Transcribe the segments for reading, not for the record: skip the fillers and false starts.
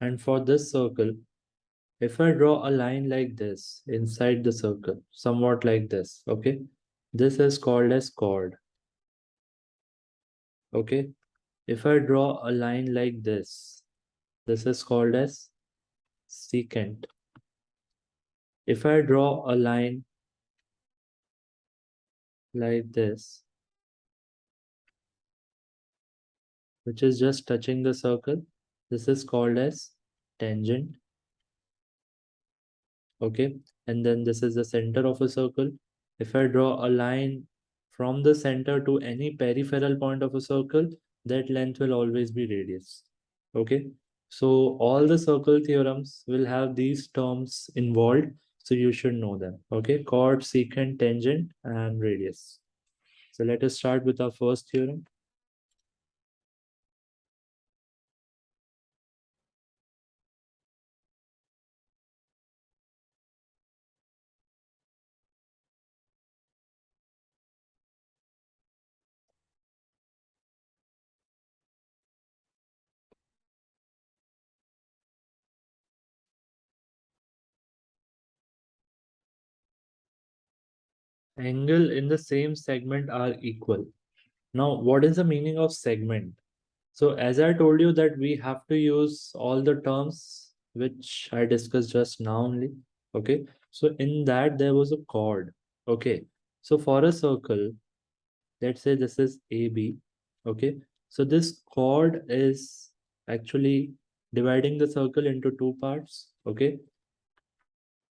And for this circle, if I draw a line like this inside the circle, somewhat like this, okay, this is called as chord. Okay, if I draw a line like this is called as secant. If I draw a line like this, which is just touching the circle, this is called as tangent. Okay, and then this is the center of a circle. If I draw a line from the center to any peripheral point of a circle, that length will always be radius. Okay, so all the circle theorems will have these terms involved, so you should know them. Okay, chord, secant, tangent, and radius. So let us start with our first theorem. Angle in the same segment are equal. Now, what is the meaning of segment? So as I told you that we have to use all the terms which I discussed just now only. Okay. So in that there was a chord. Okay. So for a circle, let's say this is AB. Okay. So this chord is actually dividing the circle into two parts. Okay.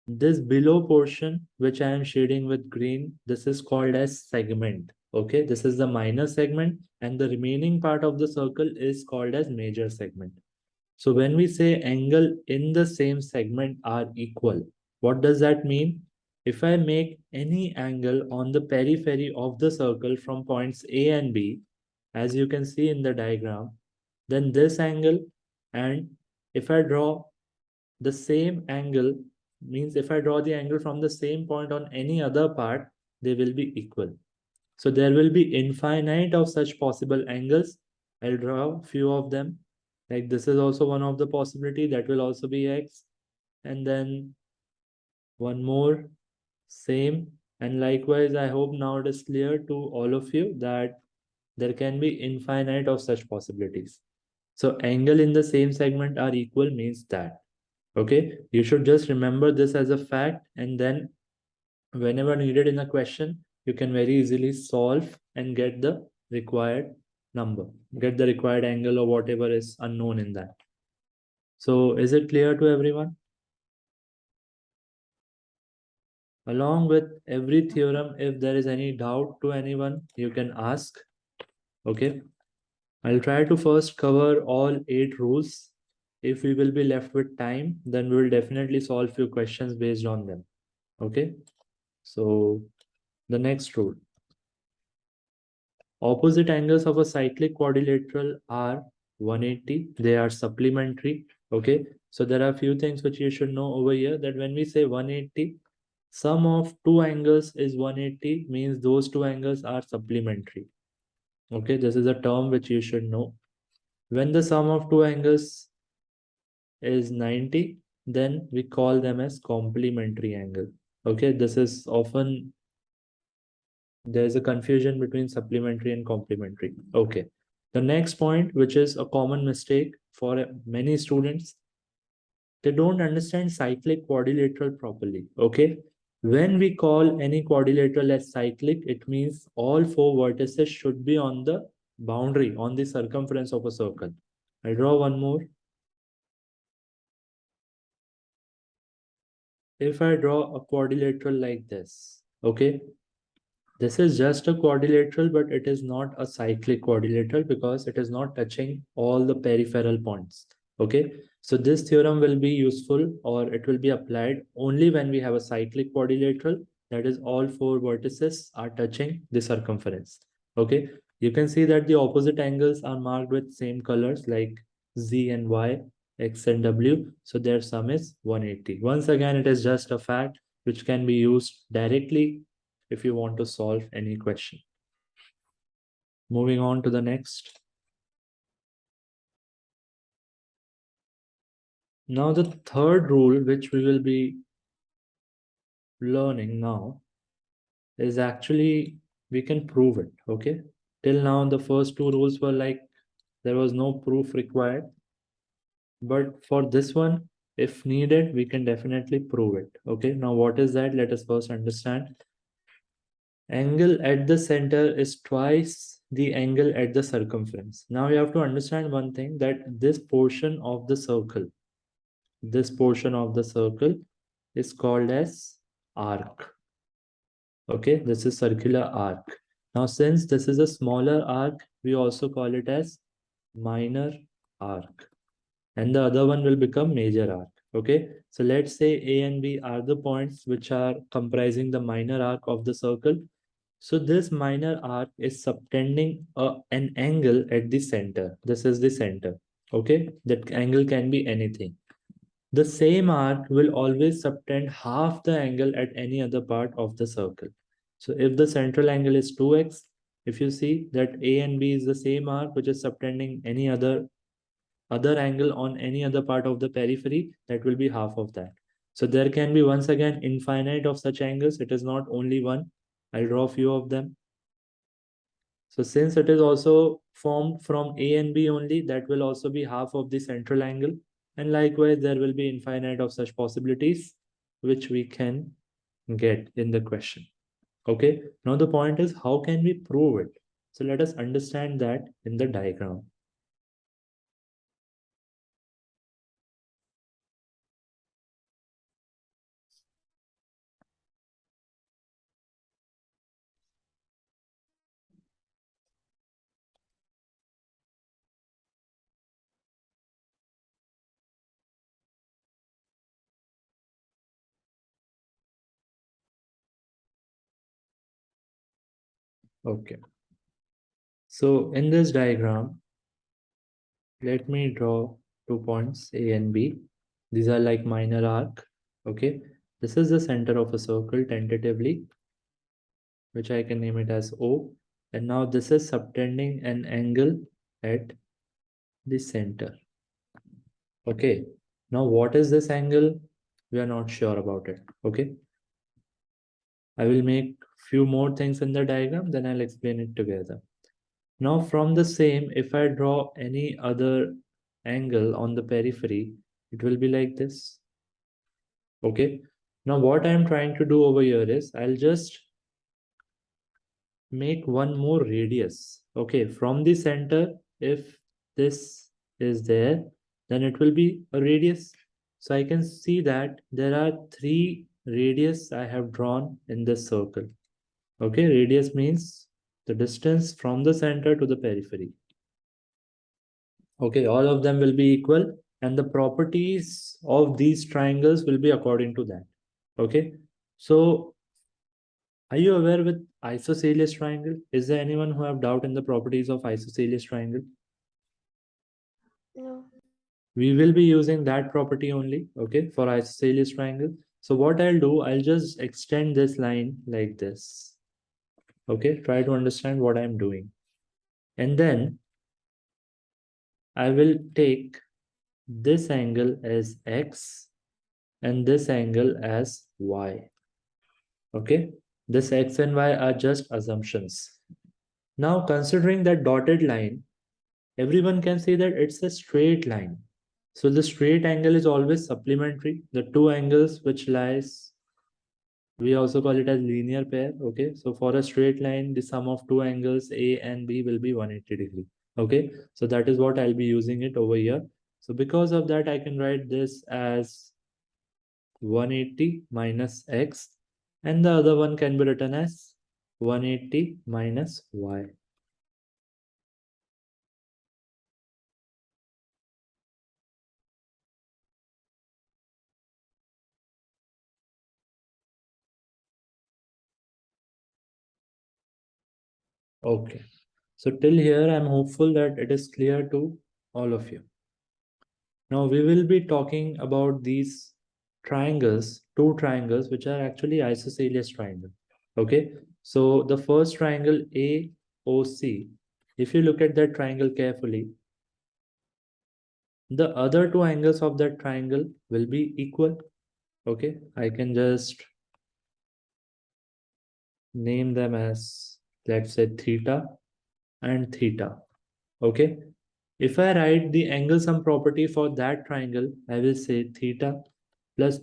This below portion, which I am shading with green, this is called as segment. Okay, this is the minor segment, and the remaining part of the circle is called as major segment. So when we say angle in the same segment are equal, what does that mean? If I make any angle on the periphery of the circle from points A and B, as you can see in the diagram, then this angle, and if I draw the same angle, means if I draw the angle from the same point on any other part, they will be equal. So there will be infinite of such possible angles. I'll draw few of them. Like this is also one of the possibility, that will also be x. And then one more, same. And likewise, I hope now it is clear to all of you that there can be infinite of such possibilities. So angle in the same segment are equal means that. Okay, you should just remember this as a fact, and then whenever needed in a question, you can very easily solve and get the required number, get the required angle or whatever is unknown in that. So is it clear to everyone? Along with every theorem, if there is any doubt to anyone, you can ask. Okay, I'll try to first cover all 8 rules. If we will be left with time, then we will definitely solve few questions based on them. Okay, so the next rule. Opposite angles of a cyclic quadrilateral are 180. They are supplementary. Okay. So there are a few things which you should know over here, that when we say 180, sum of two angles is 180, means those two angles are supplementary. Okay. This is a term which you should know. When the sum of two angles is 90, then we call them as complementary angle. Okay. This is often, there's a confusion between supplementary and complementary. Okay. The next point, which is a common mistake for many students, they don't understand cyclic quadrilateral properly. Okay. When we call any quadrilateral as cyclic, it means all four vertices should be on the boundary, on the circumference of a circle. I draw one more. If I draw a quadrilateral like this, okay, this is just a quadrilateral, but it is not a cyclic quadrilateral because it is not touching all the peripheral points. Okay, so this theorem will be useful, or it will be applied only when we have a cyclic quadrilateral, that is all four vertices are touching the circumference. Okay, you can see that the opposite angles are marked with same colors like Z and Y, X and W. So their sum is 180. Once again, it is just a fact which can be used directly if you want to solve any question. Moving on to the next. Now the third rule which we will be learning now is actually we can prove it. Okay, till now the first two rules were like there was no proof required, but for this one, if needed, we can definitely prove it. Okay, now what is that? Let us first understand. Angle at the center is twice the angle at the circumference. Now you have to understand one thing, that this portion of the circle, is called as arc. Okay, this is circular arc. Now since this is a smaller arc, we also call it as minor arc, and the other one will become major arc. Okay, so let's say A and B are the points which are comprising the minor arc of the circle. So this minor arc is subtending an angle at the center. This is the center. Okay, that angle can be anything. The same arc will always subtend half the angle at any other part of the circle. So if the central angle is 2x, if you see that A and B is the same arc which is subtending any other angle on any other part of the periphery, that will be half of that. So there can be once again infinite of such angles. It is not only one. I'll draw a few of them. So since it is also formed from A and B only, that will also be half of the central angle. And likewise, there will be infinite of such possibilities, which we can get in the question. Okay, now the point is, how can we prove it? So let us understand that in the diagram. Okay, so in this diagram, let me draw 2 points A and B. These are like minor arc. Okay, this is the center of a circle tentatively, which I can name it as O. And now this is subtending an angle at the center. Okay, now what is this angle? We are not sure about it. Okay, I will make few more things in the diagram, then I'll explain it together. Now from the same, if I draw any other angle on the periphery, it will be like this. Okay, now what I'm trying to do over here is I'll just make one more radius. Okay, from the center, if this is there, then it will be a radius. So I can see that there are 3 radius I have drawn in this circle. Okay, radius means the distance from the center to the periphery. Okay, all of them will be equal, and the properties of these triangles will be according to that. Okay, so are you aware with isosceles triangle? Is there anyone who have doubt in the properties of isosceles triangle? No. We will be using that property only, okay, for isosceles triangle. So what I'll do, I'll just extend this line like this. Okay, try to understand what I'm doing. And then I will take this angle as x and this angle as y. Okay, this x and y are just assumptions. Now considering that dotted line, everyone can see that it's a straight line. So the straight angle is always supplementary. The two angles which lies, we also call it as linear pair. Okay, so for a straight line, the sum of two angles A and B will be 180 degree. Okay, so that is what I'll be using it over here. So because of that, I can write this as 180 minus x, and the other one can be written as 180 minus y. Okay, so till here, I'm hopeful that it is clear to all of you. Now we will be talking about these triangles, two triangles, which are actually isosceles triangle. Okay, so the first triangle AOC, if you look at that triangle carefully, the other two angles of that triangle will be equal. Okay, I can just name them as, let's say, theta and theta. Okay, if I write the angle sum property for that triangle, I will say theta plus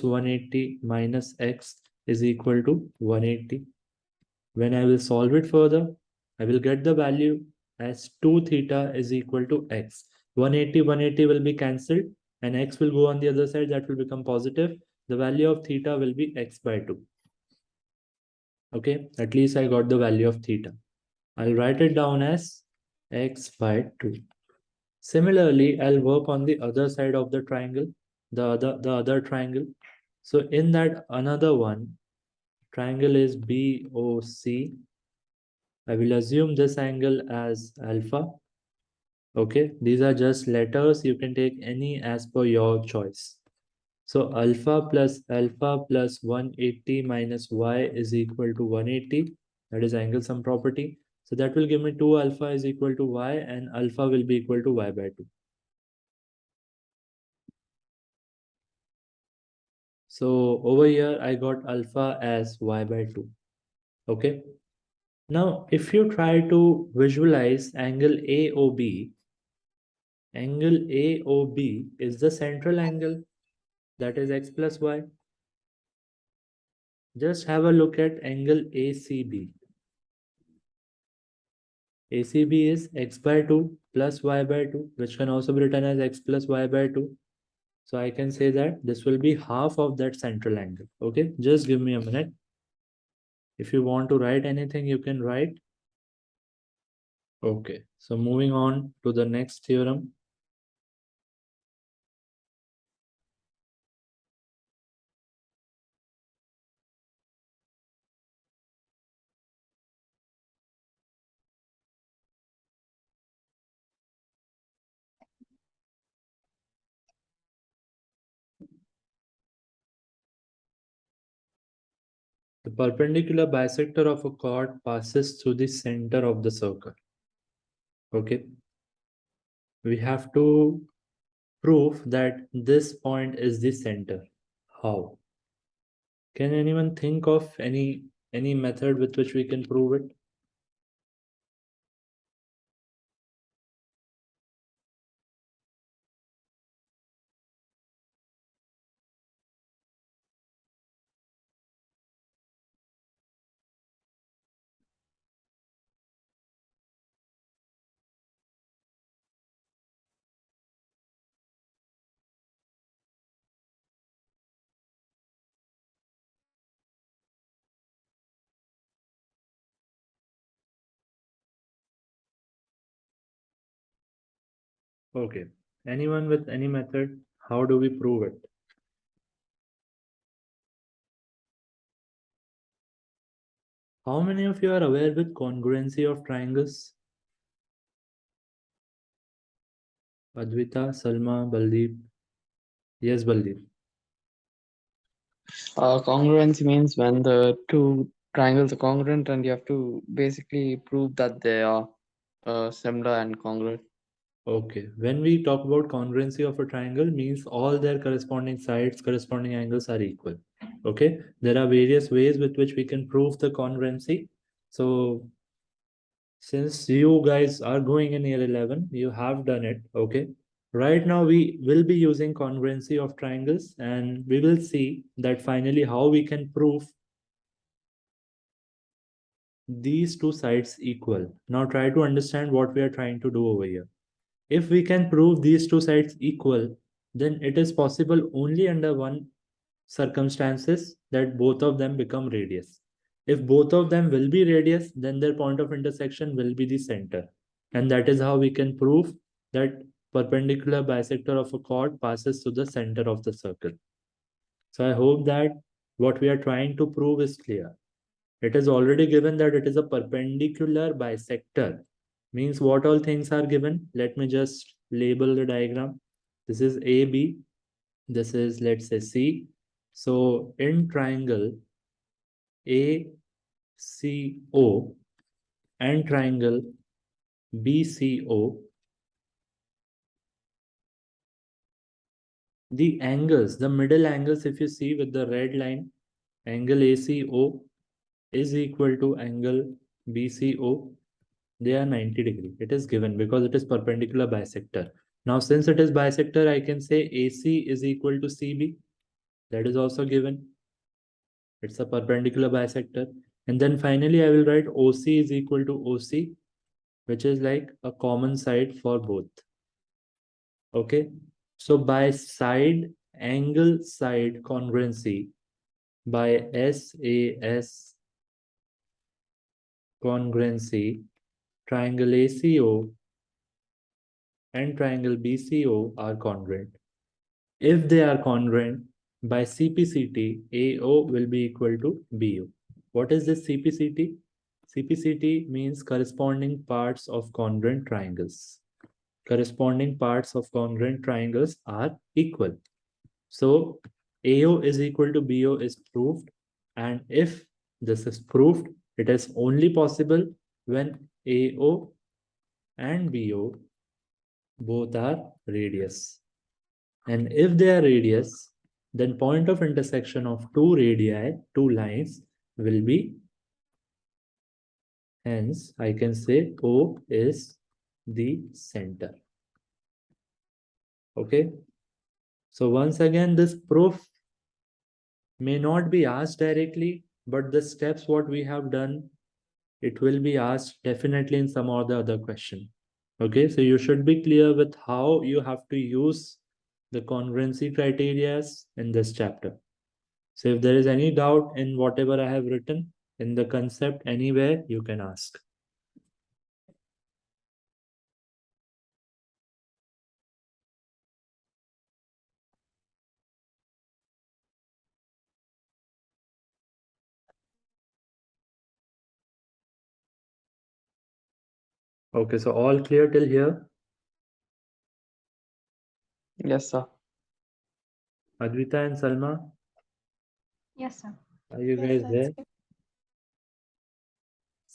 180 minus x is equal to 180. When I will solve it further, I will get the value as 2 theta is equal to x. 180 will be cancelled and x will go on the other side, that will become positive. The value of theta will be x by 2. Okay, at least I got the value of theta. I'll write it down as x by 2. Similarly, I'll work on the other side of the triangle, the other triangle. So in that another one, triangle is BOC. I will assume this angle as alpha. Okay, these are just letters. You can take any as per your choice. So alpha plus 180 minus y is equal to 180. That is angle sum property. So that will give me 2 alpha is equal to y and alpha will be equal to y by 2. So over here, I got alpha as y by 2. Okay. Now, if you try to visualize angle AOB, angle AOB is the central angle, that is x plus y. Just have a look at angle ACB. ACB is x by 2 plus y by 2, which can also be written as x plus y by 2. So I can say that this will be half of that central angle. Okay, just give me a minute. If you want to write anything, you can write. Okay, so moving on to the next theorem. The perpendicular bisector of a chord passes through the center of the circle. Okay, we have to prove that this point is the center. How? Can anyone think of any method with which we can prove it? Okay, anyone with any method? How do we prove it? How many of you are aware with congruency of triangles? Advita, Salma, Baldeep. Yes, Baldeep. Congruency means when the two triangles are congruent and you have to basically prove that they are similar and congruent. Okay, when we talk about congruency of a triangle, means all their corresponding sides, corresponding angles are equal. Okay, there are various ways with which we can prove the congruency. So since you guys are going in year 11, you have done it. Okay, right now we will be using congruency of triangles and we will see that finally how we can prove these two sides equal. Now try to understand what we are trying to do over here. If we can prove these two sides equal, then it is possible only under one circumstances, that both of them become radius. If both of them will be radius, then their point of intersection will be the center. And that is how we can prove that perpendicular bisector of a chord passes through the center of the circle. So I hope that what we are trying to prove is clear. It is already given that it is a perpendicular bisector. Means what all things are given? Let me just label the diagram. This is AB. This is, let's say, C. So in triangle ACO and triangle BCO, the angles, the middle angles, if you see with the red line, angle ACO is equal to angle BCO. They are 90 degree. It is given because it is perpendicular bisector. Now, since it is bisector, I can say AC is equal to CB. That is also given. It's a perpendicular bisector. And then finally, I will write OC is equal to OC, which is like a common side for both. Okay. So by side, angle side congruency, by SAS congruency, triangle ACO and triangle BCO are congruent. If they are congruent, by CPCT, AO will be equal to BO. What is this CPCT? CPCT means corresponding parts of congruent triangles. Corresponding parts of congruent triangles are equal. So AO is equal to BO is proved. And if this is proved, it is only possible when AO and BO both are radius. And if they are radius, then point of intersection of two radii, two lines, will be, hence I can say O is the center. Okay. So once again, this proof may not be asked directly, but the steps what we have done, it will be asked definitely in some or the other question. Okay, so you should be clear with how you have to use the congruency criteria in this chapter. So if there is any doubt in whatever I have written in the concept anywhere, you can ask. Okay, so all clear till here? Yes, sir. Advita and Salma, Yes, sir. are you Yes, guys sir, there? it's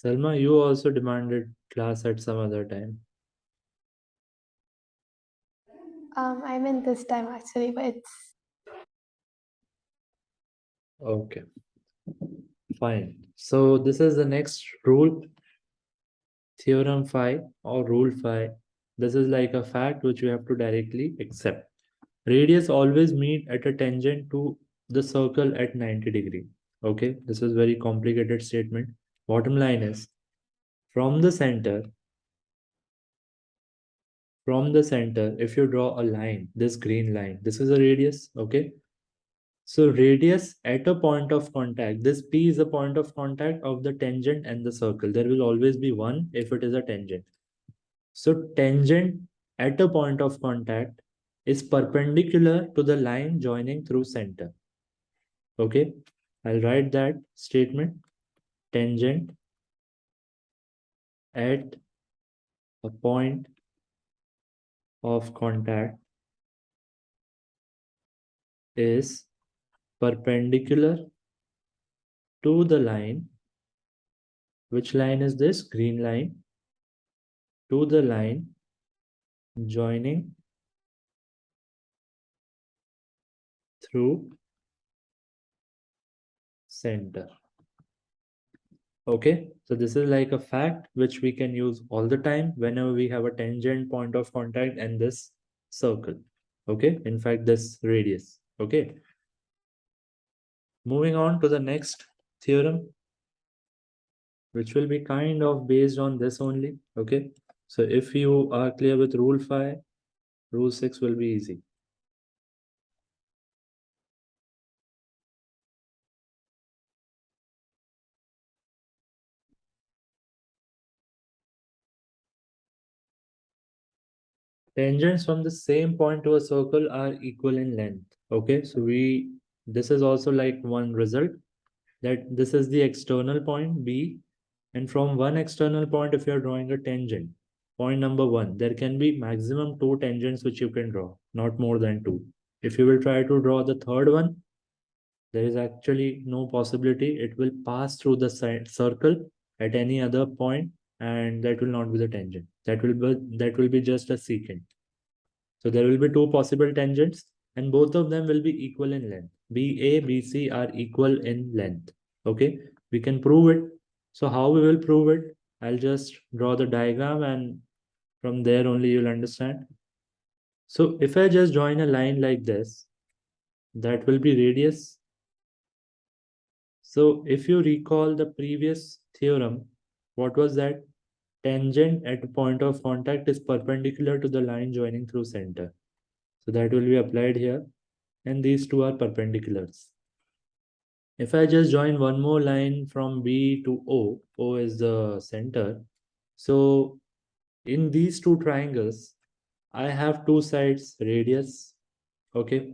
Salma, you also demanded class at some other time. I meant this time actually, but it's Okay, fine. So this is the next rule, theorem 5 or rule 5. This is like a fact which you have to directly accept. Radius always meet at a tangent to the circle at 90 degree. Okay, this is very complicated statement. Bottom line is, from the center, if you draw a line, this green line, this is a radius. Okay, so radius at a point of contact, this P is a point of contact of the tangent and the circle. There will always be one if it is a tangent. So tangent at a point of contact is perpendicular to the line joining through center. Okay, I'll write that statement. Tangent at a point of contact is perpendicular to the line. Which line is this? Green line. To the line joining through center. Okay, so this is like a fact which we can use all the time whenever we have a tangent point of contact and this circle. Okay, in fact, this radius. Okay, moving on to the next theorem, which will be kind of based on this only. Okay, so if you are clear with rule 5, rule 6 will be easy. Tangents from the same point to a circle are equal in length. Okay, so this is also like one result, that this is the external point B, and from one external point, if you are drawing a tangent, point number 1, there can be maximum 2 tangents which you can draw, not more than 2. If you will try to draw the third one, there is actually no possibility. It will pass through the circle at any other point, and that will not be the tangent. That will be just a secant. So there will be 2 possible tangents, and both of them will be equal in length. BA, BC are equal in length. Okay, we can prove it. So how we will prove it? I'll just draw the diagram and from there only you'll understand. So if I just join a line like this, that will be radius. So if you recall the previous theorem, what was that? Tangent at a point of contact is perpendicular to the line joining through center. So that will be applied here. And these two are perpendiculars. If I just join one more line from B to O, O is the center. So in these two triangles, I have two sides, radius. Okay.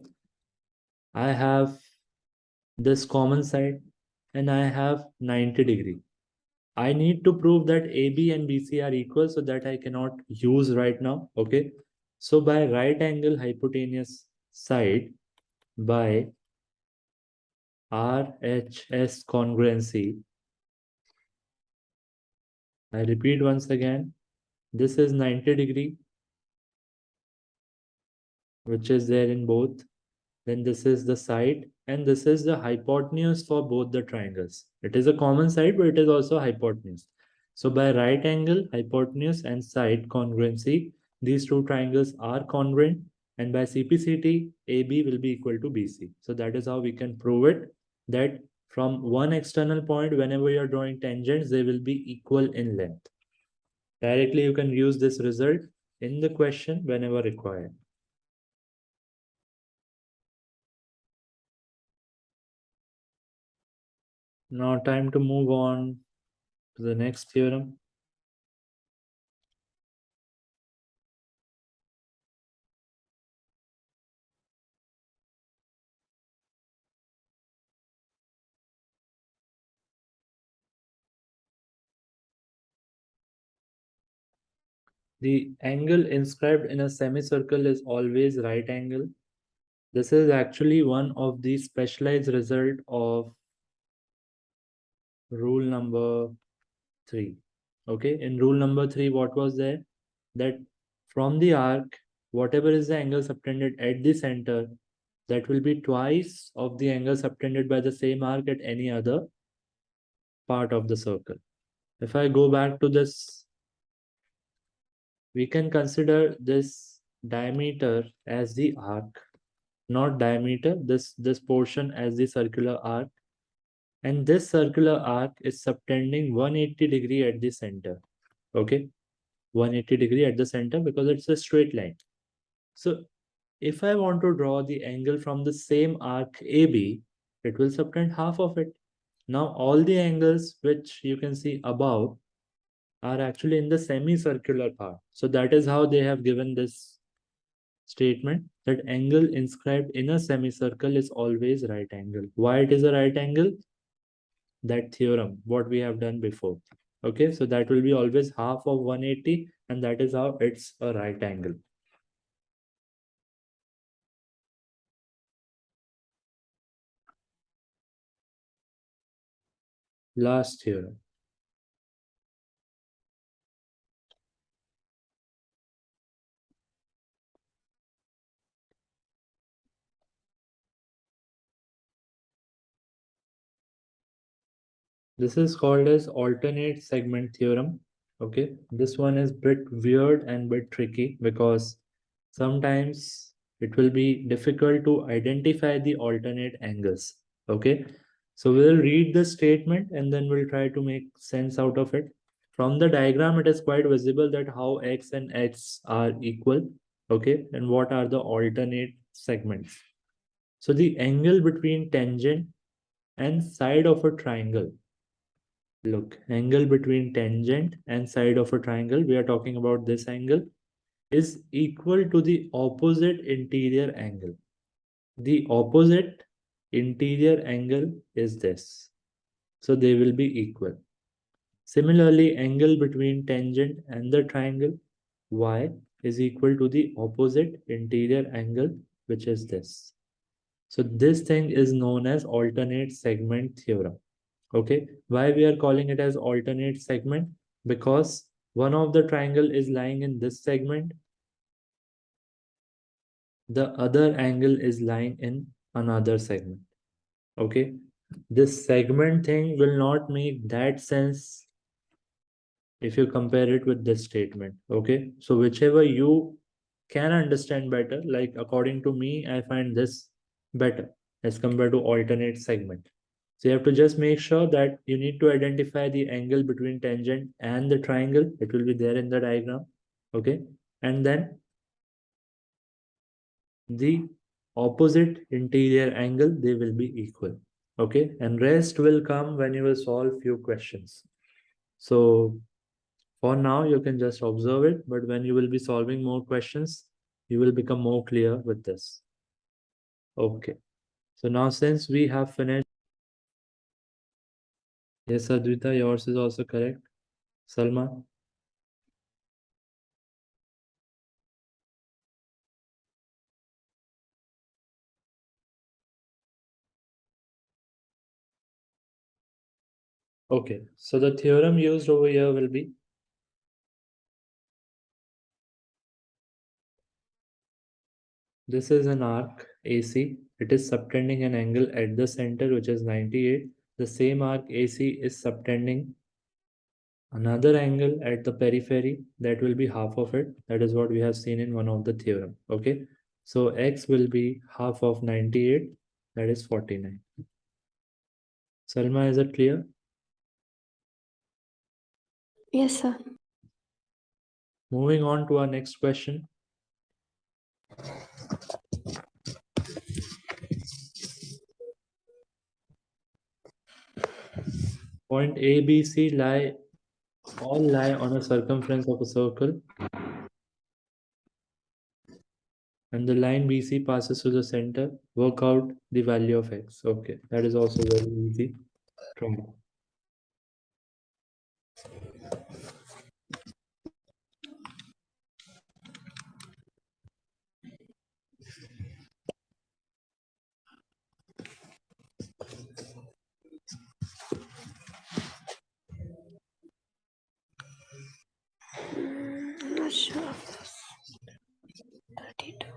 I have this common side and I have 90 degree. I need to prove that AB and BC are equal, so that I cannot use right now. Okay. So by right angle hypotenuse side, by RHS congruency, I repeat once again, this is 90 degree, which is there in both. Then this is the side and this is the hypotenuse for both the triangles. It is a common side, but it is also hypotenuse. So by right angle, hypotenuse and side congruency, these two triangles are congruent, and by CPCT, AB will be equal to BC. So that is how we can prove it, that from one external point, whenever you're drawing tangents, they will be equal in length. Directly, you can use this result in the question whenever required. Now time to move on to the next theorem. The angle inscribed in a semicircle is always right angle. This is actually one of the specialized result of rule number 3. Okay, in rule number 3, what was there? That from the arc, whatever is the angle subtended at the center, that will be twice of the angle subtended by the same arc at any other part of the circle. If I go back to this, we can consider this diameter as the arc, not diameter, this portion as the circular arc, and this circular arc is subtending 180 degree at the center. Okay, 180 degree at the center because it's a straight line. So if I want to draw the angle from the same arc AB, it will subtend half of it. Now all the angles which you can see above are actually in the semicircular part. So that is how they have given this statement, that angle inscribed in a semicircle is always right angle. Why it is a right angle? That theorem, what we have done before. Okay, so that will be always half of 180, and that is how it's a right angle. Last theorem. This is called as alternate segment theorem. Okay, this one is bit weird and bit tricky because sometimes it will be difficult to identify the alternate angles. Okay, so we'll read the statement and then we'll try to make sense out of it. From the diagram, it is quite visible that how x and x are equal. Okay, and what are the alternate segments? So the angle between tangent and side of a triangle. Look, angle between tangent and side of a triangle, we are talking about this angle, is equal to the opposite interior angle. The opposite interior angle is this. So they will be equal. Similarly, angle between tangent and the triangle y is equal to the opposite interior angle, which is this. So this thing is known as alternate segment theorem. Okay, why we are calling it as alternate segment? Because one of the triangle is lying in this segment, the other angle is lying in another segment. Okay, this segment thing will not make that sense if you compare it with this statement. Okay, so whichever you can understand better, like according to me, I find this better as compared to alternate segment. So you have to just make sure that you need to identify the angle between tangent and the triangle. It will be there in the diagram. Okay, and then the opposite interior angle, they will be equal. Okay, and rest will come when you will solve few questions. So for now, you can just observe it, but when you will be solving more questions, you will become more clear with this. Okay, so now since we have finished, yes, Advita, yours is also correct. Salma? Okay, so the theorem used over here will be this is an arc AC. It is subtending an angle at the center, which is 98. The same arc AC is subtending another angle at the periphery, that will be half of it. That is what we have seen in one of the theorem. Okay, so X will be half of 98, that is 49. Salma, is it clear? Yes, sir. Moving on to our next question. Point A, B, C all lie on a circumference of a circle, and the line BC passes through the center. Work out the value of X. Okay, that is also very easy. Try. I'm not sure of this. 32.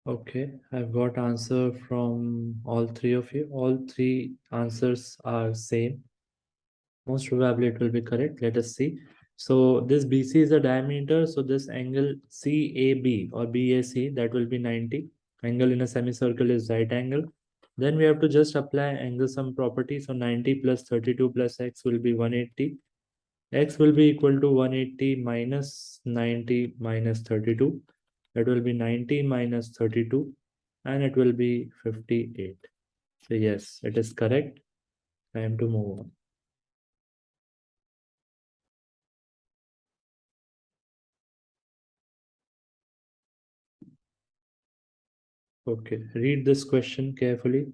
Okay, I've got answer from all three of you. All three answers are same. Most probably it will be correct. Let us see. So this BC is the diameter. So this angle CAB or BAC, that will be 90. Angle in a semicircle is right angle. Then we have to just apply angle sum property. So 90 plus 32 plus X will be 180. X will be equal to 180 minus 90 minus 32. That will be 90 minus 32, and it will be 58. So yes, it is correct. Time to move on. Okay, read this question carefully.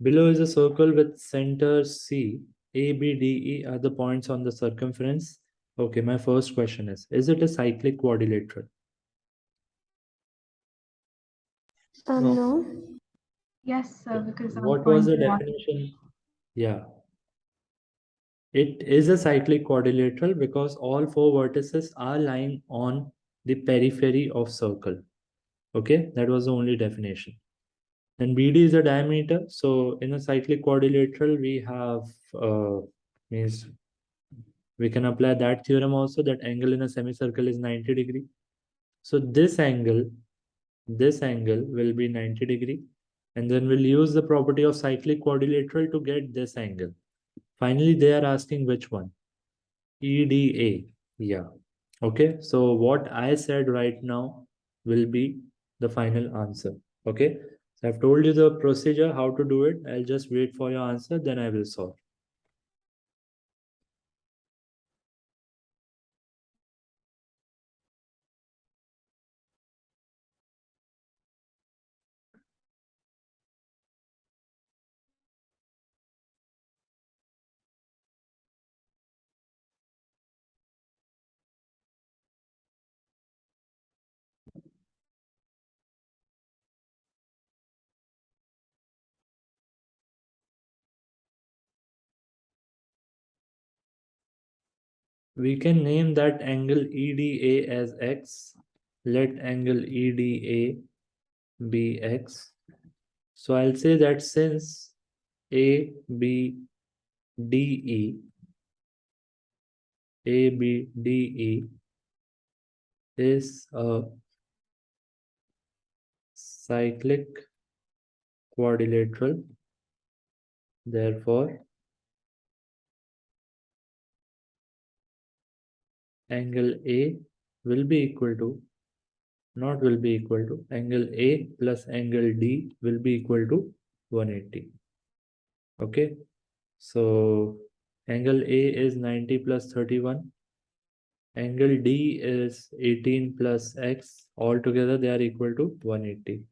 Below is a circle with centers C. A, B, D, E are the points on the circumference. Okay, my first question is it a cyclic quadrilateral? No. Yes, sir, because our What was points the are definition? Yeah. It is a cyclic quadrilateral because all four vertices are lying on the periphery of circle. Okay, that was the only definition. And BD is a diameter. So in a cyclic quadrilateral, we have means we can apply that theorem also, that angle in a semicircle is 90 degree. So this angle will be 90 degree. And then we'll use the property of cyclic quadrilateral to get this angle. Finally, they are asking which one? EDA. Yeah. Okay. So what I said right now will be the final answer. Okay. So I've told you the procedure, how to do it. I'll just wait for your answer, then I will solve. We can name that angle EDA as X. Let angle EDA be X. So I'll say that since ABDE is a cyclic quadrilateral, therefore angle A will be equal to, not will be equal to, angle A plus angle D will be equal to 180. Okay, so angle A is 90 plus 31. Angle D is 18 plus X. Altogether they are equal to 180.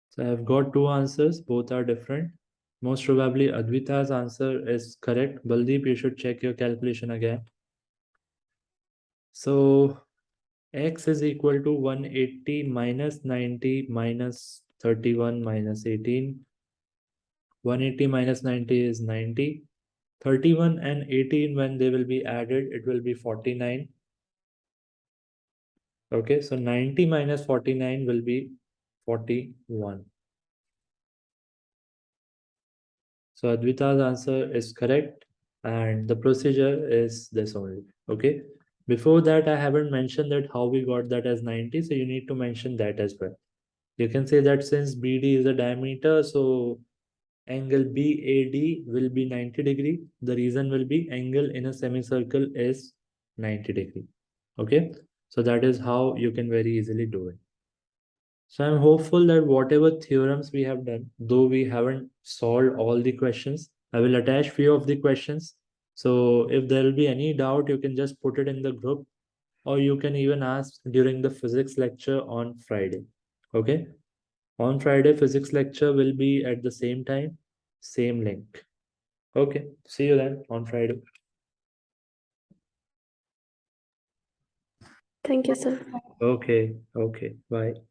So I have got two answers, both are different. Most probably Advita's answer is correct. Baldeep, you should check your calculation again. So X is equal to 180 minus 90 minus 31 minus 18. 180 minus 90 is 90. 31 and 18, when they will be added, it will be 49. Okay, so 90 minus 49 will be 41. So Advita's answer is correct, and the procedure is this only. Okay, before that I haven't mentioned that how we got that as 90, so you need to mention that as well. You can say that since BD is a diameter, so angle BAD will be 90 degree. The reason will be angle in a semicircle is 90 degree. Okay, so that is how you can very easily do it. So I'm hopeful that whatever theorems we have done, though we haven't solved all the questions, I will attach few of the questions. So if there will be any doubt, you can just put it in the group, or you can even ask during the physics lecture on Friday. Okay. On Friday, physics lecture will be at the same time, same link. Okay. See you then on Friday. Thank you, sir. Okay. Okay. Bye.